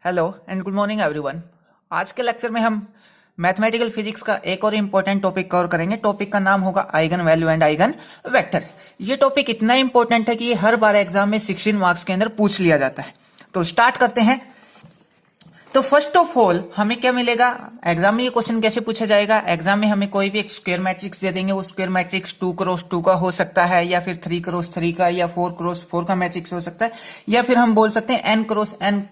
Hello and good morning everyone. आज के lecture में हम मैथमेटिकल फिजिक्स का एक और इम्पोर्टेंट टॉपिक कवर करेंगे। टॉपिक का नाम होगा eigen value and eigen vector. ये टॉपिक इतना इंपॉर्टेंट है कि ये हर बार एग्जाम में 16 मार्क्स के अंदर पूछ लिया जाता है। तो स्टार्ट करते हैं। तो फर्स्ट ऑफ ऑल हमें क्या मिलेगा, एग्जाम में ये क्वेश्चन कैसे पूछा जाएगा। एग्जाम में हमें कोई भी एक स्क्वायर मैट्रिक्स दे देंगे। वो स्क्वायर मैट्रिक्स 2 क्रॉस 2 का हो सकता है, या फिर 3 क्रॉस 3 का, या 4 क्रॉस 4 का मैट्रिक्स हो सकता है, या फिर हम बोल सकते हैं n क्रॉस n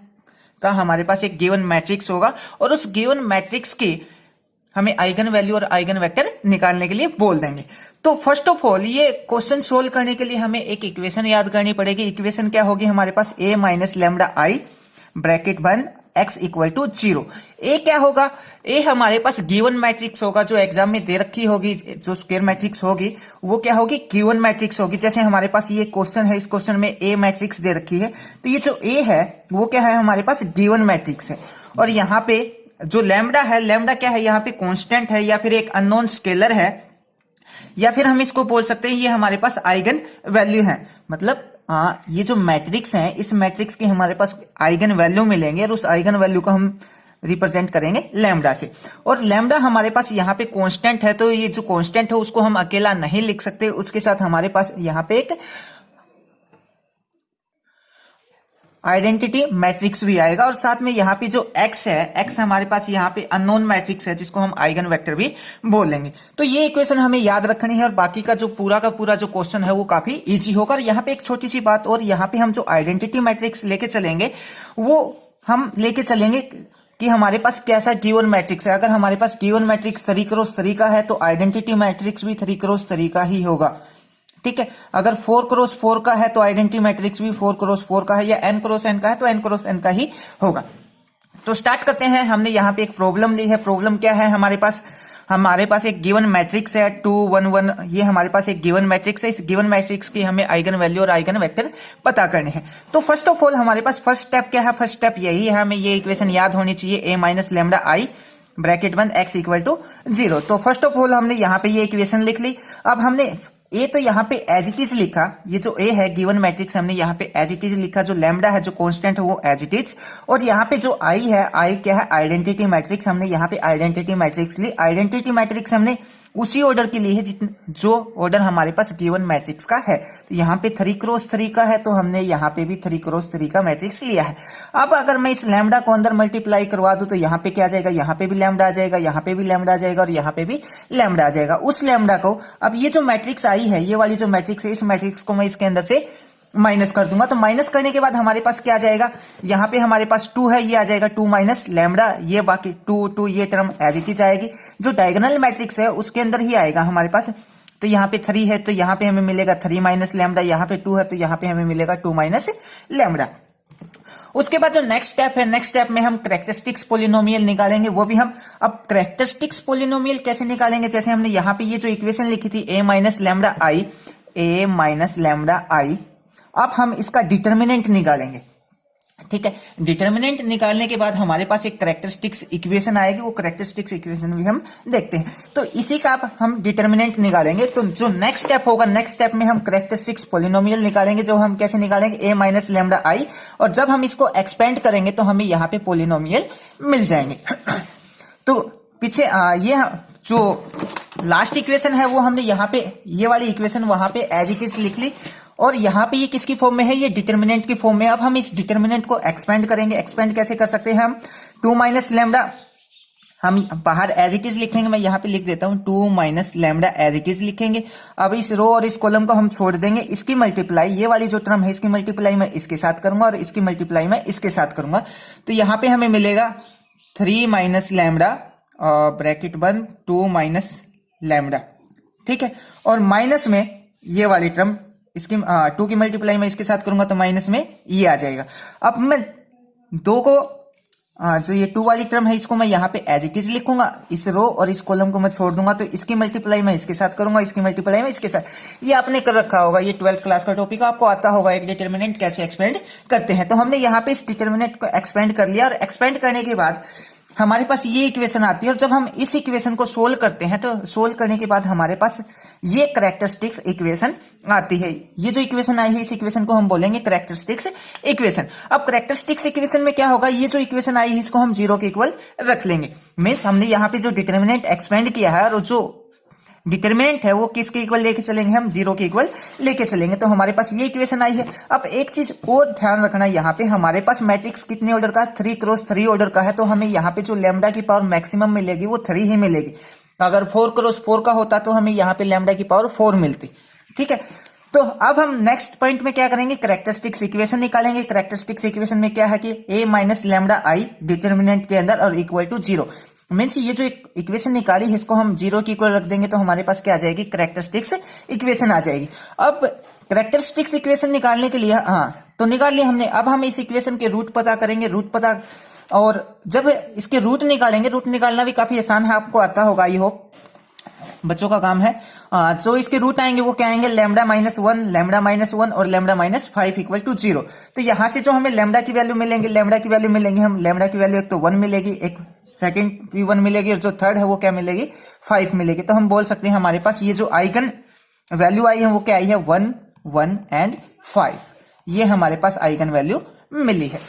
का हमारे पास एक गिवन मैट्रिक्स होगा। और उस गिवन मैट्रिक्स की हमें आइगन वैल्यू और आइगन वेक्टर निकालने के लिए बोल देंगे। तो फर्स्ट ऑफ ऑल ये क्वेश्चन सोल्व करने के लिए हमें एक इक्वेशन याद करनी पड़ेगी। इक्वेशन क्या होगी हमारे पास, a minus lambda I bracket 1 x equal to 0। A क्या होगा, ए हमारे पास गिवन मैट्रिक्स होगा जो एग्जाम में दे रखी होगी। जो स्क्वायर मैट्रिक्स होगी वो क्या होगी, गिवन मैट्रिक्स होगी। जैसे हमारे पास ये क्वेश्चन है, इस क्वेश्चन में ए मैट्रिक्स दे रखी है, तो ये जो ए है वो क्या है हमारे पास, गिवन मैट्रिक्स है। और यहाँ पे जो लैम्डा है, लैम्डा क्या है, यहाँ पे कॉन्स्टेंट है, या फिर एक अननोन स्केलर है, या फिर हम इसको बोल सकते हैं ये हमारे पास आइगन वैल्यू है। मतलब ये जो मैट्रिक्स है, इस मैट्रिक्स की हमारे पास आइगन वैल्यू मिलेंगे और उस आइगन वैल्यू को हम रिप्रेजेंट करेंगे लैम्डा से। और लैम्डा हमारे पास यहाँ पे कांस्टेंट है, तो ये जो कांस्टेंट है उसको हम अकेला नहीं लिख सकते। उसके साथ हमारे पास यहाँ पे एक आइडेंटिटी मैट्रिक्स भी आएगा। और साथ में यहाँ पे जो x है, x हमारे पास यहाँ पे अननोन मैट्रिक्स है जिसको हम आइगन वेक्टर भी बोलेंगे। तो ये इक्वेशन हमें याद रखनी है और बाकी का पूरा जो क्वेश्चन है वो काफी इजी होगा। और यहाँ पे एक छोटी सी बात, और यहाँ पे हम जो आइडेंटिटी मैट्रिक्स लेके चलेंगे वो हम लेके चलेंगे कि हमारे पास कैसा गिवन मैट्रिक्स है। अगर हमारे पास गिवन मैट्रिक्स 3 क्रॉस 3 का है तो आइडेंटिटी मैट्रिक्स भी 3 क्रॉस 3 का ही होगा। ठीक है, अगर 4 क्रॉस 4 का है तो आइडेंटिटी मैट्रिक्स भी 4 क्रॉस 4 का है, या n क्रॉस n का है तो n क्रॉस n का ही होगा। तो स्टार्ट करते हैं। हमने यहाँ पे एक प्रॉब्लम ली है। प्रॉब्लम क्या है हमारे पास एक गिवन मैट्रिक्स है 2 1 1। ये हमारे पास एक गिवन मैट्रिक्स है। इस गिवन मैट्रिक्स की हमें आइगन वैल्यू और आइगन वेक्टर पता करने हैं। तो फर्स्ट ऑफ ऑल हमारे पास फर्स्ट स्टेप क्या है, फर्स्ट स्टेप यही है, हमें ये इक्वेशन याद होनी चाहिए, a minus lambda I bracket 1 x equal to 0। तो फर्स्ट ऑफ ऑल हमने यहाँ पे ये इक्वेशन लिख ली। अब हमने ए तो यहाँ पे एज इट इज लिखा, ये जो ए है गिवन मैट्रिक्स हमने यहाँ पे एज इट इज लिखा, जो लैम्डा है जो कांस्टेंट है वो एज इट इज। और यहाँ पे जो आई है, आई क्या है, आइडेंटिटी मैट्रिक्स, हमने यहाँ पे आइडेंटिटी मैट्रिक्स ली। आइडेंटिटी मैट्रिक्स हमने उसी ऑर्डर की ली है जो ऑर्डर हमारे पास गिवन मैट्रिक्स का है। तो यहाँ पे 3 क्रॉस 3 का है तो हमने यहाँ पे भी 3 क्रॉस 3 का मैट्रिक्स लिया है। अब अगर मैं इस लैम्डा को अंदर मल्टीप्लाई करवा दूं तो यहाँ पे क्या आ जाएगा, यहाँ पे भी लैम्डा आ जाएगा, यहाँ पे भी लैम्डा आ जाएगा, और यहाँ पे भी लैम्डा आ जाएगा। उस लैम्डा को, अब ये जो मैट्रिक्स आई है, ये वाली जो मैट्रिक्स है, इस मैट्रिक्स को मैं इसके अंदर से माइनस कर दूंगा। तो माइनस करने के बाद हमारे पास क्या आ जाएगा, यहाँ पे हमारे पास 2 है, ये आ जाएगा 2 माइनस लैम्डा, ये बाकी 2 ये टर्म एज इट इज आएगी। जो डायगोनल मैट्रिक्स है उसके अंदर ही आएगा हमारे पास। तो यहाँ पे 3 है तो यहाँ पे हमें मिलेगा 3 माइनस लैम्डा, यहाँ पे 2 है तो यहाँ पे हमें मिलेगा 2 माइनस लैम्डा। उसके बाद जो नेक्स्ट स्टेप है, नेक्स्ट स्टेप में हम कैरेक्टरिस्टिक्स पोलिनोमियल निकालेंगे। वो भी हम, अब कैरेक्टरिस्टिक्स पोलिनोमियल कैसे निकालेंगे, जैसे हमने यहाँ पे ये जो इक्वेशन लिखी थी a माइनस लैम्डा आई, अब हम इसका डिटर्मिनेंट निकालेंगे। ठीक है, डिटर्मिनेंट निकालने के बाद हमारे पास एक कैरेक्टरिस्टिक्स इक्वेशन आएगी। वो कैरेक्टरिस्टिक्स इक्वेशन भी हम देखते हैं। तो इसी का अब हम डिटर्मिनेंट निकालेंगे। तो जो नेक्स्ट स्टेप होगा, नेक्स्ट स्टेप में हम कैरेक्टरिस्टिक्स पोलिनोमियल निकालेंगे। जो हम कैसे निकालेंगे, a माइनस लैम्डा आई, और जब हम इसको एक्सपेंड करेंगे तो हमें यहाँ पे पोलिनोमियल मिल जाएंगे। तो पीछे ये जो लास्ट इक्वेशन है वो हमने यहाँ पे, ये वाली इक्वेशन वहां पे एज इट इज लिख ली, और यहाँ पे ये किसकी फॉर्म में है, ये डिटर्मिनेंट की फॉर्म में। अब हम इस डिटर्मिनेंट को एक्सपेंड करेंगे। एक्सपेंड कैसे कर सकते हैं हम, 2 माइनस लैम्डा हम बाहर एज इट इज लिखेंगे। मैं यहाँ पे लिख देता हूँ 2 minus lambda as it is लिखेंगे। अब इस रो और इस कॉलम को हम छोड़ देंगे। इसकी मल्टीप्लाई, ये वाली जो टर्म है इसकी मल्टीप्लाई मैं इसके साथ करूंगा और इसकी मल्टीप्लाई मैं इसके साथ करूंगा। तो यहाँ पे हमें मिलेगा 3 minus lambda bracket 1 2 minus lambda. ठीक है, और माइनस में ये वाली टर्म, इसकी 2 की मल्टीप्लाई मैं इसके साथ करूंगा तो माइनस में ये आ जाएगा। अब मैं 2 को जो ये 2 वाली टर्म है इसको मैं यहाँ पे एज इट इज लिखूंगा। इस रो और इस कॉलम को मैं छोड़ दूंगा तो इसकी मल्टीप्लाई मैं इसके साथ करूंगा, इसकी मल्टीप्लाई मैं इसके साथ। ये आपने कर रखा होगा, ये 12th क्लास का टॉपिक आपको आता होगा, एक डिटर्मिनेंट कैसे एक्सपेंड करते हैं। तो हमने यहाँ पे इस डिटर्मिनेंट को एक्सपेंड कर लिया, और एक्सपेंड करने के बाद हमारे पास ये इक्वेशन आती है और जब हम इस इक्वेशन को सोल्व करते हैं तो सोल्व करने के बाद हमारे पास ये कैरेक्टरिस्टिक्स इक्वेशन आती है। ये जो इक्वेशन आई है इस इक्वेशन को हम बोलेंगे कैरेक्टरिस्टिक्स इक्वेशन। अब कैरेक्टरिस्टिक्स इक्वेशन में क्या होगा, ये जो इक्वेशन आई है इसको हम जीरो के इक्वल रख लेंगे। मींस हमने यहाँ पे जो डिटर्मिनेंट एक्सपेंड किया है और जो डिटर्मिनेंट है वो किसके इक्वल लेके चलेंगे, हम जीरो के इक्वल लेके चलेंगे। तो हमारे पास ये इक्वेशन आई है। अब एक चीज और ध्यान रखना, यहाँ पे हमारे पास मैट्रिक्स कितने ऑर्डर का है, 3x3 ऑर्डर का है। तो हमें यहाँ पे जो लैम्डा की पावर मैक्सिमम मिलेगी वो 3 ही मिलेगी। अगर 4x4 का होता तो हमें यहाँ पे लैम्डा की पावर 4 मिलती। ठीक है, तो अब हम नेक्स्ट पॉइंट में क्या करेंगे, कैरेक्टरिस्टिक्स इक्वेशन निकालेंगे। कैरेक्टरिस्टिक्स इक्वेशन में क्या है कि a minus lambda I determinant के अंदर और इक्वल टू जीरो। मीन्स ये जो इक्वेशन निकाली है इसको हम जीरो की इक्वल रख देंगे तो हमारे पास क्या आ जाएगी, कैरेक्टरिस्टिक्स इक्वेशन आ जाएगी। अब कैरेक्टरिस्टिक्स इक्वेशन निकालने के लिए तो निकाल लिया हमने। अब हम इस इक्वेशन के रूट पता करेंगे, रूट पता, और जब इसके रूट निकालेंगे, रूट निकालना भी काफी आसान है, आपको आता होगा, आई होप बच्चों का काम है। जो इसके रूट आएंगे वो क्या आएंगे, लैम्डा माइनस 1, लैम्डा माइनस 1 और लैम्डा माइनस 5 इक्वल टू 0। तो यहाँ से जो हमें लैम्डा की वैल्यू मिलेंगे, लैम्डा की वैल्यू मिलेंगे हम, लैम्डा की वैल्यू एक तो 1 मिलेगी, एक सेकंड भी 1 मिलेगी और जो थर्ड है वो क्या मिलेगी, 5 मिलेगी। तो हम बोल सकते हैं हमारे पास ये जो आइगन वैल्यू आई है वो क्या आई है, 1, 1 एंड 5। ये हमारे पास आइगन वैल्यू मिली है।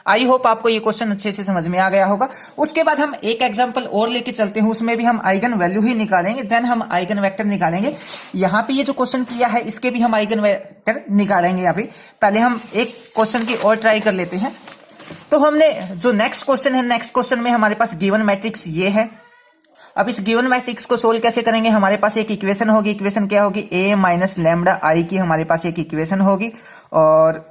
आई होप आपको ये क्वेश्चन अच्छे से समझ में आ गया होगा। उसके बाद हम एक एग्जांपल और लेके चलते हैं, उसमें भी हम आइगन वैल्यू ही निकालेंगे, देन हम आइगन वेक्टर निकालेंगे। यहाँ पे ये जो क्वेश्चन किया है इसके भी हम आइगन वेक्टर निकालेंगे। यहाँ पे पहले हम एक क्वेश्चन की और ट्राई कर लेते हैं। तो हमने जो नेक्स्ट क्वेश्चन है, नेक्स्ट क्वेश्चन में हमारे पास गिवन मैट्रिक्स ये है। अब इस गिवन मैट्रिक्स को सोल्व कैसे करेंगे, हमारे पास एक इक्वेशन होगी। इक्वेशन क्या होगी, a माइनस लैम्डा आई की हमारे पास एक इक्वेशन होगी और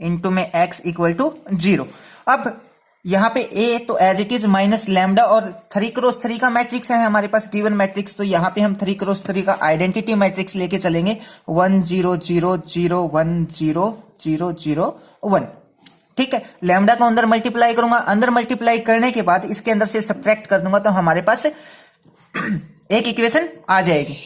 इनटू में x इक्वल टू 0। अब यहाँ पे a तो as it is minus lambda और 3x3 का मैट्रिक्स है हमारे पास गिवन मैट्रिक्स। तो यहाँ पे हम 3x3 का आइडेंटिटी मैट्रिक्स लेके चलेंगे, 1 0 0 0 1 0 0 0 1। ठीक है, लैम्डा को अंदर मल्टीप्लाई करूंगा, अंदर मल्टीप्लाई करने के बाद इसके अंदर से सब्ट्रैक्ट कर दूंगा तो हमारे पास एक इक्वेशन आ जाएगी।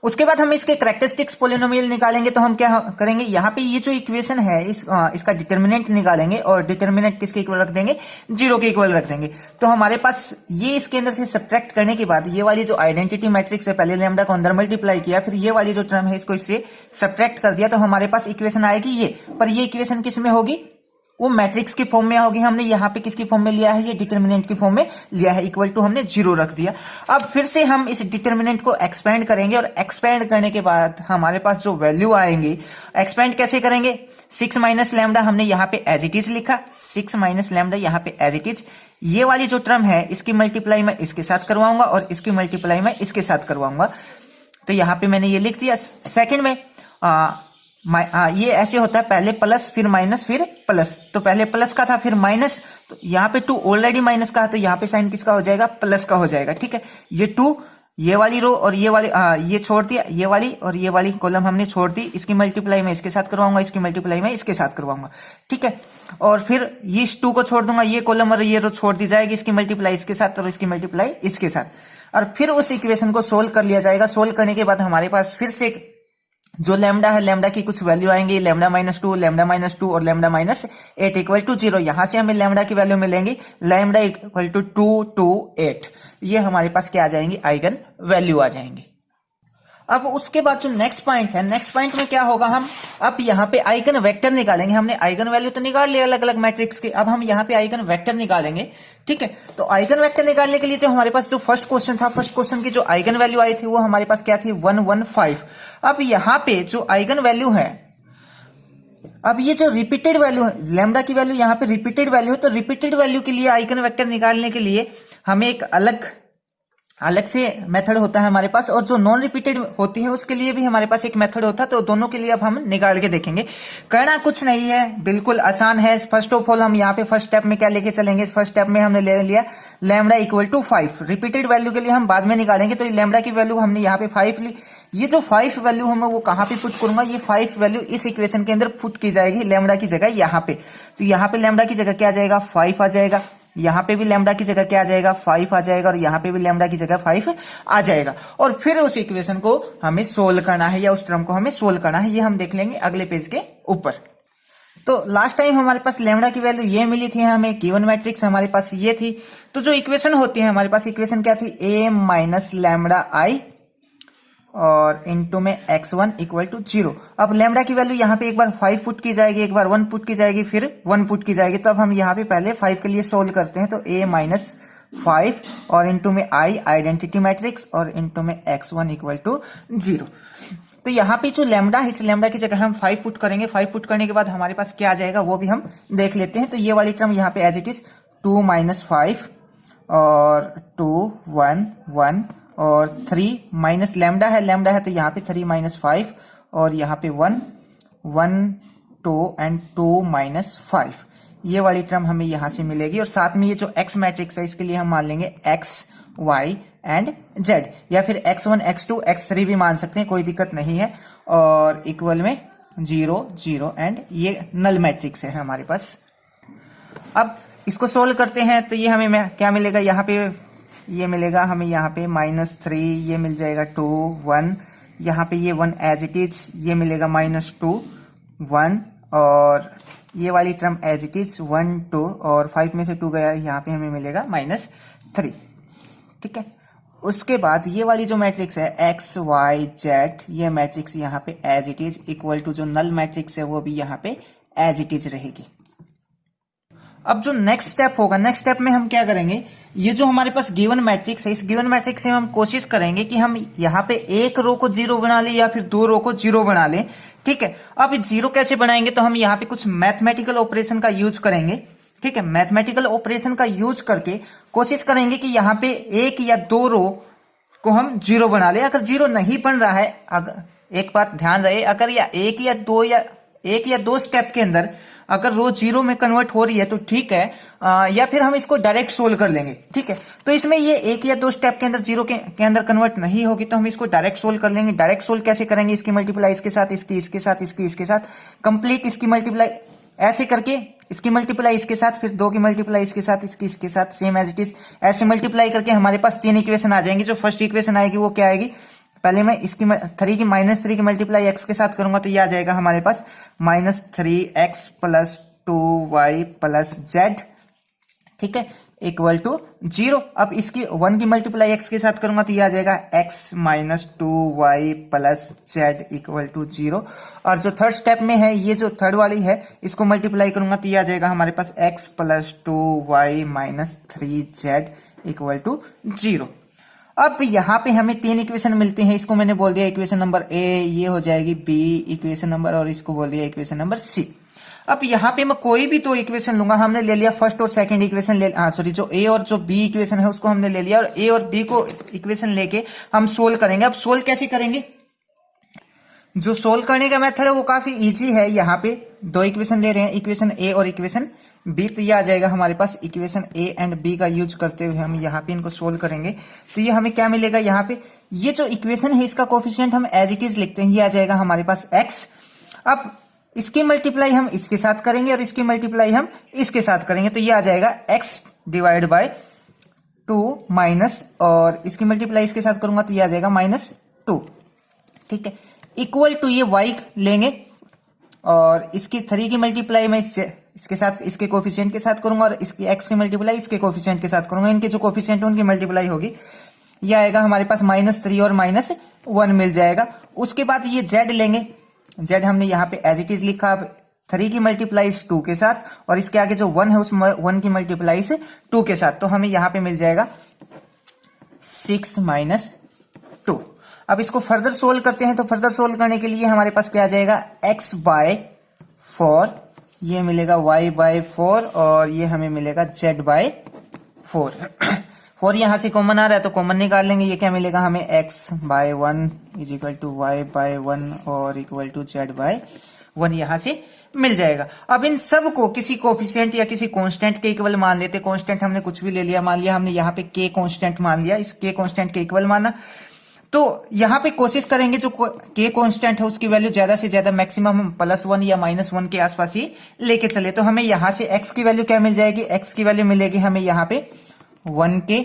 उसके बाद हम इसके कैरेक्टरिस्टिक्स पोलिनोमियल निकालेंगे। तो हम क्या करेंगे, यहाँ पे ये जो इक्वेशन है इसका डिटर्मिनेंट निकालेंगे और डिटर्मिनेंट किसके इक्वल रख देंगे, 0 के इक्वल रख देंगे। तो हमारे पास ये इसके अंदर से सब्ट्रैक्ट करने के बाद ये वाली जो आइडेंटिटी मैट्रिक्स है, पहले लैम्डा को अंदर मल्टीप्लाई किया, फिर ये वाली जो टर्म है इसको इससे सब्ट्रैक्ट कर दिया, तो हमारे पास इक्वेशन आएगी ये। पर ये इक्वेशन किस में होगी, वो मैट्रिक्स की फॉर्म में होगी। हमने यहाँ पे किसकी फॉर्म में लिया है, ये डिटर्मिनेंट की फॉर्म में लिया है, इक्वल टू हमने 0 रख दिया। अब फिर से हम इस डिटर्मिनेंट को एक्सपेंड करेंगे और एक्सपेंड करने के बाद हमारे पास जो वैल्यू आएंगी, एक्सपेंड कैसे करेंगे, 6 माइनस लैम्डा हमने यहाँ पे एज इट इज लिखा, 6 माइनस लैम्डा यहाँ पे एज इट इज। ये वाली जो टर्म है इसकी मल्टीप्लाई मैं इसके साथ करवाऊंगा और इसकी मल्टीप्लाई मैं इसके साथ करवाऊंगा। तो यहाँ पे मैंने ये लिख दिया। सेकेंड में ये ऐसे होता है, पहले प्लस फिर माइनस फिर प्लस। तो पहले प्लस का था फिर माइनस, तो यहाँ पे 2 ऑलरेडी माइनस का है तो यहाँ पे साइन किसका हो जाएगा, प्लस का हो जाएगा। ठीक है, ये 2 ये वाली रो और ये वाली ये छोड़ दिया, ये वाली और ये वाली कॉलम हमने छोड़ दी। इसकी मल्टीप्लाई मैं इसके साथ करवाऊंगा, इसकी मल्टीप्लाई मैं इसके साथ करवाऊंगा। ठीक है, और फिर ये 2 को छोड़ दूंगा, ये कॉलम और ये रो छोड़ दी जाएगी, इसकी मल्टीप्लाई इसके साथ और इसकी मल्टीप्लाई इसके साथ। और फिर उस इक्वेशन को सोल्व कर लिया जाएगा। सोल्व करने के बाद हमारे पास फिर से जो लैम्डा है, लैम्डा की कुछ वैल्यू आएंगी, लैम्डा माइनस 2, लैम्डा माइनस 2 और लैम्डा माइनस 8 इक्वल टू 0। यहां से हमें लैम्डा की वैल्यू मिलेंगी, लैम्डा इक्वल टू 2 2 8। ये हमारे पास क्या आ जाएंगी, आइगन वैल्यू आ जाएंगी। अब उसके बाद जो नेक्स्ट पॉइंट है, नेक्स्ट पॉइंट में क्या होगा, हम अब यहाँ पे आइगन वेक्टर निकालेंगे। हमने आइगन वैल्यू तो निकाल लिया अलग अलग मैट्रिक्स के, अब हम यहाँ पे आइगन वेक्टर निकालेंगे। ठीक है, तो आइगन वेक्टर निकालने के लिए जो हमारे पास जो फर्स्ट क्वेश्चन था, फर्स्ट क्वेश्चन की जो आइगन वैल्यू आई थी वो हमारे पास क्या थी, 1 1 5। अब यहाँ पे जो आइगन वैल्यू है, अब ये जो रिपीटेड वैल्यू है, लैम्डा की वैल्यू यहाँ पे रिपीटेड वैल्यू है, तो रिपीटेड वैल्यू के लिए आइगन वेक्टर निकालने के लिए हमें एक अलग से मेथड होता है हमारे पास, और जो नॉन रिपीटेड होती है उसके लिए भी हमारे पास एक मेथड होता है। तो दोनों के लिए अब हम निकाल के देखेंगे। करना कुछ नहीं है, बिल्कुल आसान है। फर्स्ट ऑफ ऑल हम यहाँ पे फर्स्ट स्टेप में क्या लेके चलेंगे, फर्स्ट स्टेप में हमने ले लिया lambda equal to 5। Repeated value के लिए हम बाद में निकालेंगे। तो लैम्डा की वैल्यू हमने यहाँ पे 5 ली। ये जो 5 वैल्यू हमें वो कहाँ पे पुट करूंगा, ये 5 वैल्यू इस इक्वेशन के अंदर पुट की जाएगी लैम्डा की जगह यहाँ पे। तो यहाँ पे लैम्डा की जगह क्या आ जाएगा, 5 आ जाएगा। यहाँ पे भी लैम्डा की जगह क्या आ जाएगा, 5 आ जाएगा, और यहाँ पे भी लैम्डा की जगह 5 आ जाएगा। और फिर उस इक्वेशन को हमें सोल्व करना है, या उस टर्म को हमें सोल्व करना है, ये हम देख लेंगे अगले पेज के ऊपर। तो लास्ट टाइम हमारे पास लेमडा की वैल्यू ये मिली थी, हमें गिवन मैट्रिक्स हमारे पास ये थी। तो जो इक्वेशन होती है हमारे पास, इक्वेशन क्या थी, a माइनस लैमडा आई और इनटू में x1 इक्वल टू 0। अब लैम्डा की वैल्यू यहाँ पे एक बार 5 पुट की जाएगी, एक बार 1 पुट की जाएगी, फिर 1 पुट की जाएगी। तो अब हम यहाँ पे पहले 5 के लिए सोल्व करते हैं। तो a माइनस 5 और इनटू में i आइडेंटिटी मैट्रिक्स और इनटू में x1 इक्वल टू 0। तो यहाँ पे जो लैम्डा है, इस लैम्डा की जगह हम 5 पुट करेंगे। 5 पुट करने के बाद हमारे पास क्या आ जाएगा वो भी हम देख लेते हैं। तो ये वाली टर्म यहाँ पे एज इट इज 2 माइनस 5 और 2 1 1 और 3 माइनस लैम्डा है तो यहाँ पे 3 माइनस 5 और यहाँ पे 1 1 2 एंड 2 माइनस 5, ये वाली टर्म हमें यहाँ से मिलेगी। और साथ में ये जो x मैट्रिक्स है इसके लिए हम मान लेंगे x y एंड z, या फिर x1 x2 x3 भी मान सकते हैं, कोई दिक्कत नहीं है। और इक्वल में 0 0 एंड ये नल मैट्रिक्स है हमारे पास। अब इसको सोल्व करते हैं तो ये हमें क्या मिलेगा, यहाँ पे ये मिलेगा हमें, यहाँ पे -3, ये मिल जाएगा 2 1, यहाँ पे ये 1 एज इट इज, ये मिलेगा -2 1 और ये वाली टर्म एज इट इज 1 2 और 5 में से 2 गया, यहाँ पे हमें मिलेगा -3। ठीक है, उसके बाद ये वाली जो मैट्रिक्स है x y z, ये मैट्रिक्स यहाँ पे as it is equal to जो नल मैट्रिक्स है वो भी यहाँ पे एज इट इज रहेगी। अब जो नेक्स्ट स्टेप होगा, नेक्स्ट स्टेप में हम क्या करेंगे, ये जो हमारे पास गिवन मैट्रिक्स है, इस गिवन मैट्रिक्स से हम कोशिश करेंगे कि हम यहाँ पे एक रो को 0 बना लें या फिर 2 रो को 0 बना लें। ठीक है, अब 0 कैसे बनाएंगे, तो हम यहाँ पे कुछ मैथमेटिकल ऑपरेशन का यूज करेंगे। ठीक है, मैथमेटिकल ऑपरेशन का यूज करके कोशिश करेंगे कि यहाँ पे एक या 2 रो को हम 0 बना ले। अगर 0 नहीं बन रहा है, अगर एक बात ध्यान रहे, अगर या एक या दो स्टेप के अंदर अगर रो 0 में कन्वर्ट हो रही है तो ठीक है, या फिर हम इसको डायरेक्ट सोल्व कर लेंगे। ठीक है, तो इसमें ये एक या 2 स्टेप के अंदर 0 के अंदर कन्वर्ट नहीं होगी तो हम इसको डायरेक्ट सोल्व कर लेंगे। डायरेक्ट सोल्व कैसे करेंगे, इसकी मल्टीप्लाई इसके साथ, इसके साथ कंप्लीट इसकी मल्टीप्लाई ऐसे करके, इसकी मल्टीप्लाई इसके साथ, फिर 2 की मल्टीप्लाई इसके साथ, इसके साथ, सेम एज इट इज, ऐसे मल्टीप्लाई करके हमारे पास 3 इक्वेशन आ जाएंगी। जो फर्स्ट इक्वेशन आएगी वो क्या आएगी, पहले मैं इसकी 3 की -3 की मल्टीप्लाई x के साथ करूंगा तो ये आ जाएगा हमारे पास -3x + 2y + z। ठीक है, इक्वल टू 0। अब इसकी 1 की मल्टीप्लाई x के साथ करूंगा तो ये आ जाएगा x - 2y + z equal to 0। और जो थर्ड स्टेप में है, ये जो थर्ड वाली है, इसको मल्टीप्लाई करूंगा तो ये आ जाएगा हमारे पास x + 2y - 3z equal to 0। अब यहाँ पे हमें 3 इक्वेशन मिलती हैं। इसको मैंने बोल दिया इक्वेशन नंबर A, ये हो जाएगी B इक्वेशन नंबर, और इसको बोल दिया इक्वेशन नंबर C। अब यहाँ पे मैं कोई भी 2 इक्वेशन लूंगा, हमने ले लिया फर्स्ट और सेकंड इक्वेशन जो A और जो B इक्वेशन है उसको हमने ले लिया, और A और B को इक्वेशन लेके हम सोल्व करेंगे। अब सोल्व कैसे करेंगे, जो सोल्व करने का मेथड है वो काफी इजी है। यहाँ पे 2 इक्वेशन ले रहे हैं, इक्वेशन A और इक्वेशन B, तो ये आ जाएगा हमारे पास इक्वेशन A एंड B का यूज करते हुए हम यहाँ पे इनको सोल्व करेंगे। तो ये हमें क्या मिलेगा, यहाँ पे ये जो इक्वेशन है इसका कोफिशिएंट हम एज इट इज लिखते हैं, ये आ जाएगा हमारे पास x। अब इसकी मल्टीप्लाई हम इसके साथ करेंगे और इसकी मल्टीप्लाई हम इसके साथ करेंगे, तो ये आ जाएगा x / 2 माइनस, और इसकी मल्टीप्लाई इसके साथ करूंगा तो ये आ जाएगा -2। ठीक है, इक्वल टू ये y लेंगे और इसकी 3 की मल्टीप्लाई मैं इसके साथ, इसके कोफिशिएंट के साथ करूंगा, और इसकी x की मल्टीप्लाई इसके कोफिशिएंट के साथ करूंगा। इनके जो कोफिशिएंट उनकी मल्टीप्लाई होगी, ये आएगा हमारे पास -3 और -1 मिल जाएगा। उसके बाद ये z लेंगे, z हमने यहाँ पे एज इट इज लिखा। 3 की मल्टीप्लाई 2 के साथ, और इसके आगे जो 1 है उस 1 की मल्टीप्लाई से 2 के साथ, तो हमें यहाँ पे मिल जाएगा 6 - 2। अब इसको फर्दर सोल्व करते हैं, तो फर्दर सोल्व करने के लिए हमारे पास क्या आ जाएगा, x/4, ये मिलेगा y/4, और ये हमें मिलेगा z/4। 4 यहां से कॉमन आ रहा है तो कॉमन निकाल लेंगे। ये क्या मिलेगा हमें, x/1 = y/1 और इक्वल टू z/1 यहां से मिल जाएगा। अब इन सब को किसी कोफिशिएंट या किसी कांस्टेंट के इक्वल मान लेते। कांस्टेंट हमने कुछ भी ले लिया, मान लिया हमने यहाँ पे k कांस्टेंट मान लिया, इस k कांस्टेंट के इक्वल माना। तो यहाँ पे कोशिश करेंगे जो k कांस्टेंट है उसकी वैल्यू ज्यादा से ज्यादा मैक्सिमम हम +1 या -1 के आसपास ही लेके चले। तो हमें यहाँ से x की वैल्यू क्या मिल जाएगी, x की वैल्यू मिलेगी हमें यहाँ पे 1k,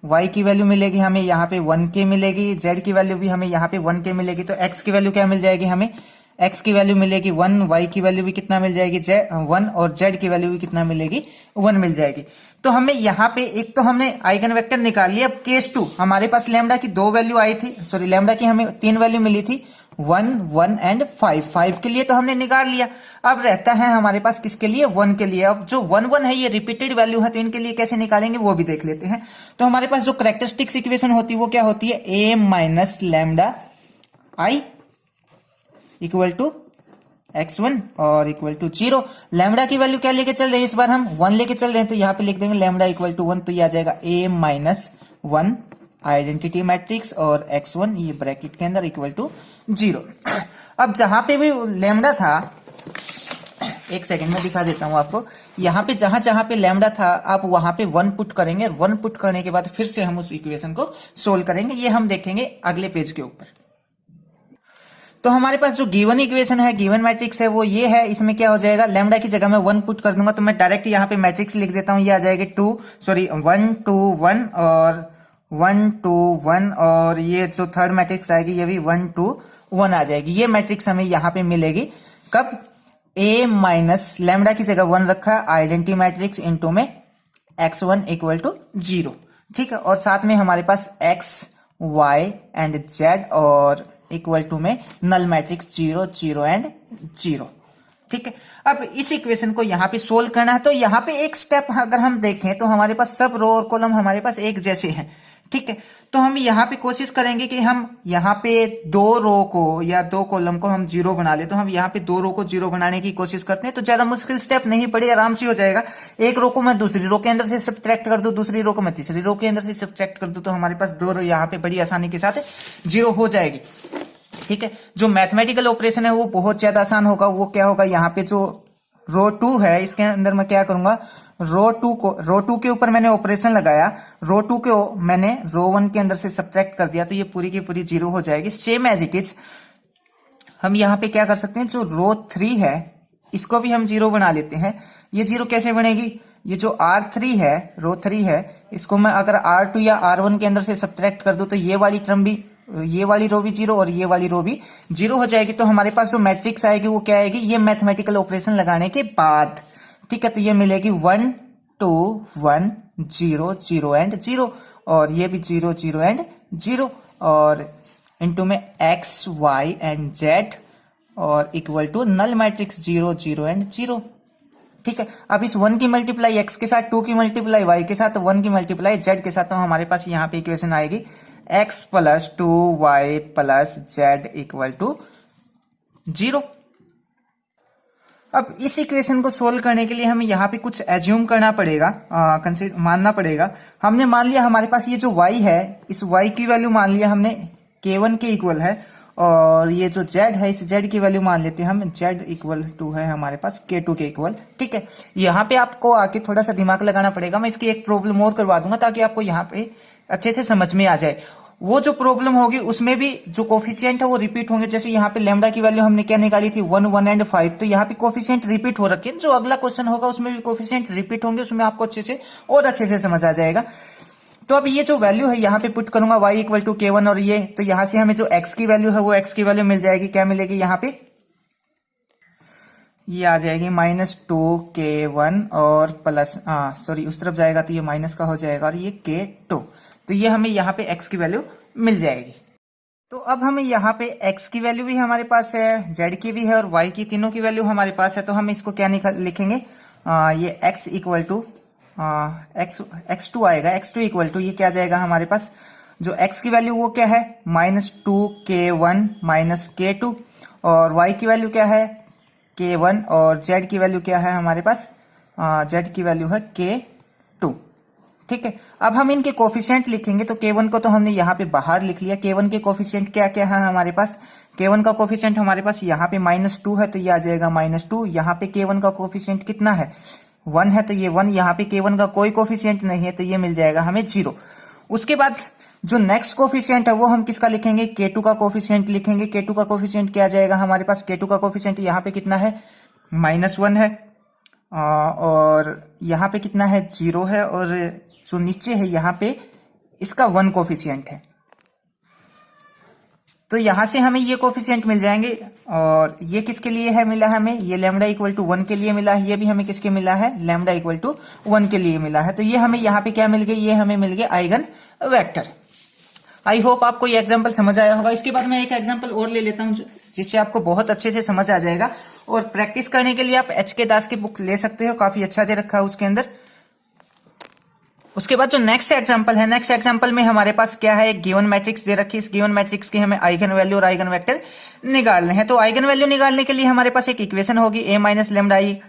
y की वैल्यू मिलेगी हमें यहाँ पे 1k मिलेगी, z की वैल्यू भी हमें यहाँ पे 1k मिलेगी। तो x की वैल्यू क्या मिल जाएगी हमें, एक्स की वैल्यू मिलेगी 1, वाई की वैल्यू भी कितना मिल जाएगी 1, और जेड की वैल्यू भी कितना मिलेगी 1 मिल जाएगी। तो हमें यहाँ पे एक तो हमने आइगन वेक्टर निकाल लिया। अब केस 2, हमारे पास लैम्डा की 2 वैल्यू आई थी, सॉरी लैम्डा की हमें 3 वैल्यू मिली थी, 1, 1 एंड 5 के लिए तो हमने निकाल लिया। अब रहता है हमारे पास किसके लिए, 1 के लिए। अब जो 1 1 है ये रिपीटेड वैल्यू है, तो इनके लिए कैसे निकालेंगे वो भी देख लेते हैं। तो हमारे पास जो कैरेक्टरिस्टिक्स इक्वेशन होती है वो क्या होती है, a minus lambda I equal to x1 और इक्वल टू 0। लैम्डा की वैल्यू क्या लेके चल रहे हैं, इस बार हम 1 लेके चल रहे हैं, तो यहां पे लिख देंगे लैम्डा इक्वल टू 1, तो ये आ जाएगा a माइनस 1 आइडेंटिटी मैट्रिक्स और x1 ये ब्रैकेट के अंदर इक्वल टू 0। अब जहां पे भी लैम्डा था, एक सेकंड में दिखा देता हूं आपको, यहां पे जहां जहां पे लैम्डा था आप वहां पे 1 पुट करेंगे, और 1 पुट करने के बाद फिर से हम उस इक्वेशन को सोल्व करेंगे। ये हम देखेंगे अगले पेज के ऊपर। तो हमारे पास जो गिवन इक्वेशन है, गिवन मैट्रिक्स है, वो ये है। इसमें क्या हो जाएगा, लैम्डा की जगह मैं 1 पुट कर दूंगा, तो मैं डायरेक्ट यहाँ पे मैट्रिक्स लिख देता हूँ। ये आ जाएगी 1 2 1 और 1 2 1, और ये जो थर्ड मैट्रिक्स आएगी ये भी 1 2 1 आ जाएगी। ये मैट्रिक्स हमें यहाँ पे मिलेगी कब, a माइनस लैम्डा की जगह 1 रखा है, आइडेंटिटी मैट्रिक्स इंटू में x1 इक्वल टू 0, ठीक है। और साथ में हमारे पास x y एंड z और इक्वल टू में नल मैट्रिक्स 0 0 एंड 0, ठीक है। अब इस इक्वेशन को यहाँ पे सोल्व करना है, तो यहाँ पे एक स्टेप अगर हम देखें तो हमारे पास सब रो और कॉलम हमारे पास एक जैसे हैं, ठीक है। तो हम यहाँ पे कोशिश करेंगे कि हम यहाँ पे 2 रो को या 2 कॉलम को हम 0 बना ले। तो हम यहाँ पे 2 रो को 0 बनाने की कोशिश करते हैं, तो ज्यादा मुश्किल स्टेप नहीं पड़े, आराम से हो जाएगा। एक रो को मैं दूसरी रो के अंदर से सब्ट्रैक्ट कर दूं, दूसरी रो को मैं तीसरी रो के अंदर से सब्ट्रैक्ट कर दूं, तो हमारे पास 2 रो यहाँ पे बड़ी आसानी के साथ 0 हो जाएगी, ठीक है। जो मैथमेटिकल ऑपरेशन है वो बहुत ज्यादा आसान होगा। वो क्या होगा, यहाँ पे जो रो 2 है इसके अंदर मैं क्या करूंगा, रो 2 के ऊपर मैंने ऑपरेशन लगाया, रो 2 को मैंने रो 1 के अंदर से सब्ट्रैक्ट कर दिया, तो ये पूरी की पूरी 0 हो जाएगी। सेम एज इट इज हम यहाँ पे क्या कर सकते हैं, जो रो 3 है इसको भी हम 0 बना लेते हैं। ये 0 कैसे बनेगी, ये जो R3 है, रो 3 है, इसको मैं अगर R2 या R1 के अंदर से सब्ट्रैक्ट कर दूं, तो ये वाली टर्म भी, ये वाली रो भी 0 और ये वाली रो भी 0 हो जाएगी। तो हमारे पास जो मैट्रिक्स आएगी वो क्या आएगी, ये मैथमेटिकल ऑपरेशन लगाने के बाद, ठीक है। तो ये मिलेगी 1 2 1 0 0 एंड 0, और ये भी 0 0 एंड 0, और इनटू में x y एंड z और equal to null matrix 0 0 and 0, ठीक है। अब इस 1 की मल्टीप्लाई x के साथ, 2 की मल्टीप्लाई y के साथ, 1 की मल्टीप्लाई z के साथ, तो हमारे पास यहाँ पे इक्वेशन आएगी x plus 2y plus z equal to 0। अब इस इक्वेशन को सोल्व करने के लिए हमें यहाँ पे कुछ एज्यूम करना पड़ेगा, मानना पड़ेगा। हमने मान लिया हमारे पास ये जो y है, इस y की वैल्यू मान लिया हमने k1 के इक्वल है, और ये जो z है इस z की वैल्यू मान लेते हैं हम, z इक्वल टू है हमारे पास k2 के इक्वल, ठीक है। यहाँ पे आपको आके थोड़ा सा दिमाग लगाना पड़ेगा। मैं इसकी एक प्रॉब्लम और करवा दूंगा ताकि आपको यहाँ पे अच्छे से समझ में आ जाए। वो जो प्रॉब्लम होगी उसमें भी जो कोफिशिएंट है वो रिपीट होंगे। जैसे यहाँ पे लैम्डा की वैल्यू हमने क्या निकाली थी, 1 1 एंड 5, तो यहाँ पे कोफिशिएंट रिपीट हो रखे हैं। जो अगला क्वेश्चन होगा उसमें भी कोफिशिएंट रिपीट होंगे, उसमें आपको अच्छे से और अच्छे से समझ आ जाएगा। तो अब ये जो वैल्यू है यहाँ पे पुट करूंगा y इक्वल टू k1, और ये तो यहाँ से हमें जो x की वैल्यू है वो x की वैल्यू मिल जाएगी। क्या मिलेगी यहाँ पे, ये आ जाएगी -2k1 और प्लस, सॉरी उस तरफ जाएगा तो ये माइनस का हो जाएगा, और ये k2, तो ये हमें यहाँ पे x की वैल्यू मिल जाएगी। तो अब हमें यहाँ पे x की वैल्यू भी हमारे पास है, z की भी है और y की, तीनों की वैल्यू हमारे पास है। तो हम इसको क्या लिखेंगे, ये x इक्वल टू x2 आएगा, x2 इक्वल टू ये क्या जाएगा हमारे पास, जो x की वैल्यू वो क्या है -2k1 -k2, और y की वैल्यू क्या है k1, और z की वैल्यू क्या है हमारे पास, z की वैल्यू है k2, ठीक है। अब हम इनके कोफिशिएंट लिखेंगे। तो k1 को तो हमने यहाँ पे बाहर लिख लिया। k1 के कोफिशिएंट क्या क्या है हमारे पास, k1 का कोफिशिएंट हमारे पास यहाँ पे -2 है, तो ये आ जाएगा -2। यहाँ पे k1 का कोफिशिएंट कितना है, 1 है, तो ये 1। यहाँ पे k1 का कोई कोफिशिएंट नहीं है, तो ये मिल जाएगा हमें 0। उसके बाद जो नेक्स्ट कोफिशिएंट है वो हम किसका लिखेंगे, k2 का कोफिशिएंट लिखेंगे। k2 का कोफिशिएंट क्या जाएगा हमारे पास, k2 का कोफिशिएंट यहाँ पे कितना है, -1 है, और यहाँ पे कितना है 0 है, और जो नीचे है यहाँ पे इसका 1 कोफिशिएंट है। तो यहां से हमें ये कोफिशिएंट मिल जाएंगे और ये किसके लिए है मिला है हमें, ये लैम्डा इक्वल टू 1 के लिए मिला है, ये भी हमें किसके मिला है, लैम्डा इक्वल टू 1 के लिए मिला है। तो ये हमें यहाँ पे क्या मिल गई, ये हमें मिल गया आइगन वेक्टर। आई होप आपको ये एग्जांपल समझ आया होगा। इसके बाद मैं एक एग्जांपल और ले लेता हूं जिससे आपको बहुत अच्छे से समझ आ जाएगा, और प्रैक्टिस करने के लिए आप HK दास की बुक ले सकते हो, काफी अच्छा दे रखा है उसके अंदर। उसके बाद जो नेक्स्ट एग्जांपल है, नेक्स्ट एग्जांपल में हमारे पास क्या है, एक गिवन मैट्रिक्स दे रखी है। इस गिवन मैट्रिक्स की हमें आइगन वैल्यू और आइगन वेक्टर निकालने हैं। तो आइगन वैल्यू निकालने के लिए हमारे पास एक इक्वेशन होगी, a minus lambda I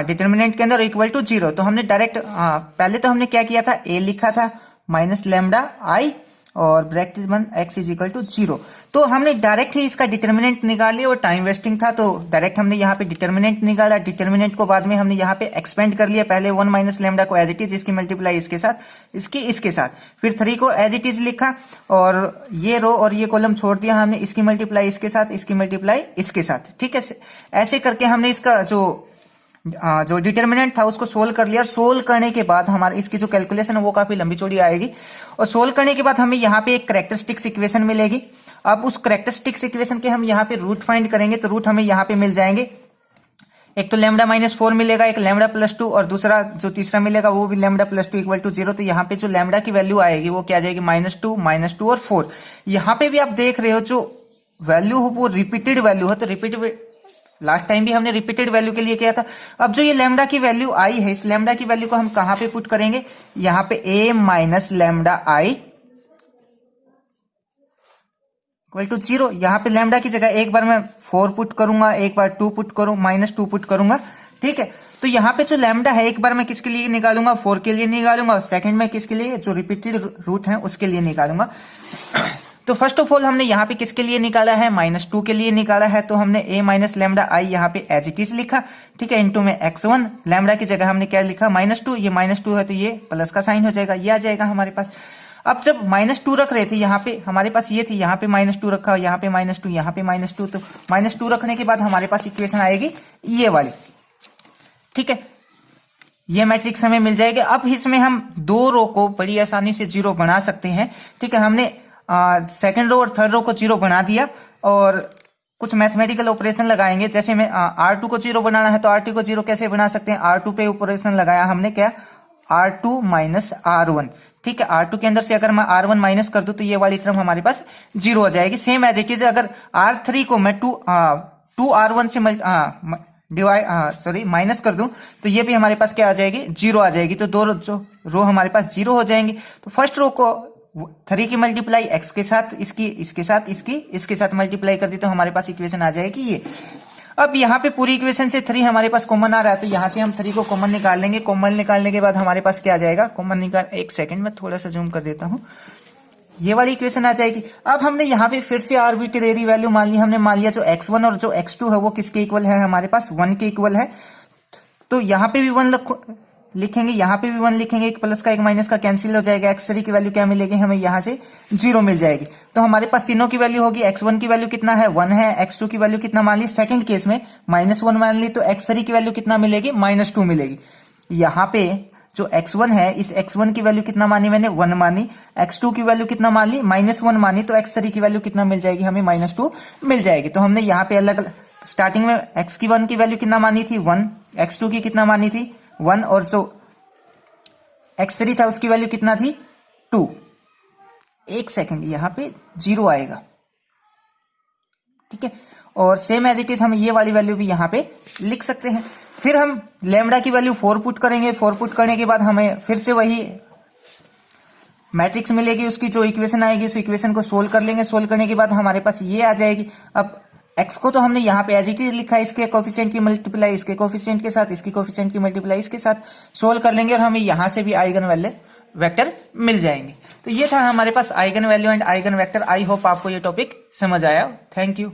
determinant के अंदर इक्वल टू 0। तो हमने डायरेक्ट पहले तो हमने क्या किया था, a लिखा था माइनस लेमडा आई और ब्रैकेट बंद x इज इक्वल टू 0। तो हमने डायरेक्ट ही इसका डिटर्मिनेंट निकाल लिया और टाइम वेस्टिंग था, तो डायरेक्ट हमने यहाँ पे डिटर्मिनेंट निकाला। डिटर्मिनेंट को बाद में हमने यहाँ पे एक्सपेंड कर लिया, पहले 1 माइनस लेमडा को एज इट इज, इसकी मल्टीप्लाई इसके साथ, इसके साथ, फिर 3 को एज इट इज लिखा और ये रो और ये कॉलम छोड़ दिया हमने, इसकी मल्टीप्लाई इसके साथ, इसकी मल्टीप्लाई इसके साथ। ठीक है, ऐसे करके हमने इसका जो डिटर्मिनेंट था उसको सोल्व कर लिया। सोल्व करने के बाद हमारे इसकी जो कैलकुलेशन है वो काफी लंबी चौड़ी आएगी, और सोल्व करने के बाद हमें यहाँ पे एक कैरेक्टरिस्टिक्स इक्वेशन मिलेगी। अब उस कैरेक्टरिस्टिक्स इक्वेशन के हम यहाँ पे रूट फाइंड करेंगे, तो रूट हमें यहाँ पे मिल जाएंगे, एक तो लेमडा माइनस 4 मिलेगा, एक लेमडा प्लस 2, और दूसरा जो तीसरा मिलेगा वो भी लेमडा प्लस 2 इक्वल टू 0। तो यहाँ पे जो लेमडा की वैल्यू आएगी वो क्या आ जाएगी, -2 और 4। यहाँ पे भी आप देख रहे हो जो वैल्यू हो वो रिपीटेड वैल्यू है, तो रिपीटेड लास्ट टाइम भी हमने रिपीटेड वैल्यू के लिए किया था। अब जो ये लेमडा की वैल्यू आई है, इस लेमडा की वैल्यू को हम कहां पे पुट करेंगे, यहां पे a minus lambda I equal to 0। यहां पे लेमडा की जगह एक बार मैं 4 पुट करूंगा, एक बार 2 पुट करूं, -2 पुट करूंगा। ठीक है, तो यहाँ पे जो लेमडा है एक बार मैं किसके लिए निकालूंगा, 4 के लिए निकालूंगा, और सेकंड में किसके लिए, जो रिपीटेड रूट है उसके लिए निकालूंगा। तो फर्स्ट ऑफ ऑल हमने यहाँ पे किसके लिए निकाला है, -2 के लिए निकाला है। तो हमने a माइनस लेमडा आई यहाँ पे एज इट इज लिखा, ठीक है, इंटू में x1, लेमडा की जगह हमने क्या लिखा, -2, ये -2 है तो ये प्लस का साइन हो जाएगा, ये आ जाएगा हमारे पास। अब जब -2 रख रहे थे यहाँ पे हमारे पास ये थी, यहाँ पे -2 रखा, यहाँ पे -2, यहाँ पे -2, तो -2 रखने के बाद हमारे पास इक्वेशन आएगी ये वाली। ठीक है, ये मैट्रिक्स हमें मिल जाएगी। अब इसमें हम दो रो को बड़ी आसानी से 0 बना सकते हैं। ठीक है, हमने सेकंड रो और थर्ड रो को 0 बना दिया, और कुछ मैथमेटिकल ऑपरेशन लगाएंगे। जैसे में R2 को 0 बनाना है तो R2 को 0 कैसे बना सकते हैं, R2 पे ऑपरेशन लगाया हमने, क्या, R2 माइनस R1। ठीक है, R2 के अंदर से अगर मैं R1 माइनस कर दूं तो ये वाली टर्म हमारे पास 0 हो जाएगी। सेम एज इट इज अगर R3 को मैं 2R1 से माइनस कर दूं तो ये भी हमारे पास क्या आ जाएगी, 0 आ जाएगी। तो दो रो हमारे पास 0 हो जाएंगे। तो फर्स्ट रो को 3 की मल्टीप्लाई x के साथ, इसके साथ, इसके साथ मल्टीप्लाई कर दी तो हमारे पास इक्वेशन आ जाएगी ये। अब यहाँ पे पूरी इक्वेशन से 3 हमारे पास कॉमन आ रहा है, तो यहाँ से हम 3 को कॉमन निकाल लेंगे। कॉमन निकालने के बाद हमारे पास क्या आ जाएगा, कॉमन निकाल, एक सेकंड में थोड़ा सा जूम कर देता हूँ, ये वाली इक्वेशन आ जाएगी। अब हमने यहाँ पे फिर से आर्बिट्रेरी वैल्यू मान ली, हमने मान लिया जो x1 और जो x2 है वो किसके इक्वल है, हमारे पास 1 के इक्वल है। तो यहाँ पे भी 1 लिखेंगे, यहाँ पे भी 1 लिखेंगे, एक प्लस का एक माइनस का कैंसिल हो जाएगा। x3 की वैल्यू क्या मिलेगी हमें, यहाँ से 0 मिल जाएगी। तो हमारे पास तीनों की वैल्यू होगी, x1 की वैल्यू कितना है, 1 है, x2 की वैल्यू कितना मान ली, सेकंड केस में -1 मान ली, तो x3 की वैल्यू कितना मिलेगी, -2 मिलेगी। यहाँ पे जो x1 है, इस x1 की वैल्यू कितना मानी मैंने, 1 मानी, x2 की वैल्यू कितना मान ली, -1 मानी, तो x3 की वैल्यू कितना मिल जाएगी हमें, -2 मिल जाएगी। तो हमने यहाँ पे अलग स्टार्टिंग में x1 की वैल्यू कितना मानी थी, 1, x2 की कितना मानी थी, 1, और जो x3 था उसकी वैल्यू कितना थी, 2। एक सेकंड, यहाँ पे 0 आएगा। ठीक है, और सेम एज इट इज हम ये वाली वैल्यू भी यहाँ पे लिख सकते हैं। फिर हम लेमडा की वैल्यू 4 पुट करेंगे। 4 पुट करने के बाद हमें फिर से वही मैट्रिक्स मिलेगी, उसकी जो इक्वेशन आएगी उस इक्वेशन को सोल्व कर लेंगे। सोल्व करने के बाद हमारे पास ये आ जाएगी। अब x को तो हमने यहाँ पे एज इट इज लिखा है, इसके कोफिशिएंट की मल्टीप्लाई इसके कोफिशिएंट के साथ, इसकी कोफिशिएंट की मल्टीप्लाई इसके साथ, सोल्व कर लेंगे और हमें यहाँ से भी आइगन वैल्यू वेक्टर मिल जाएंगे। तो ये था हमारे पास eigenvalue and eigenvector. I hope आपको ये टॉपिक समझ आया। Thank you.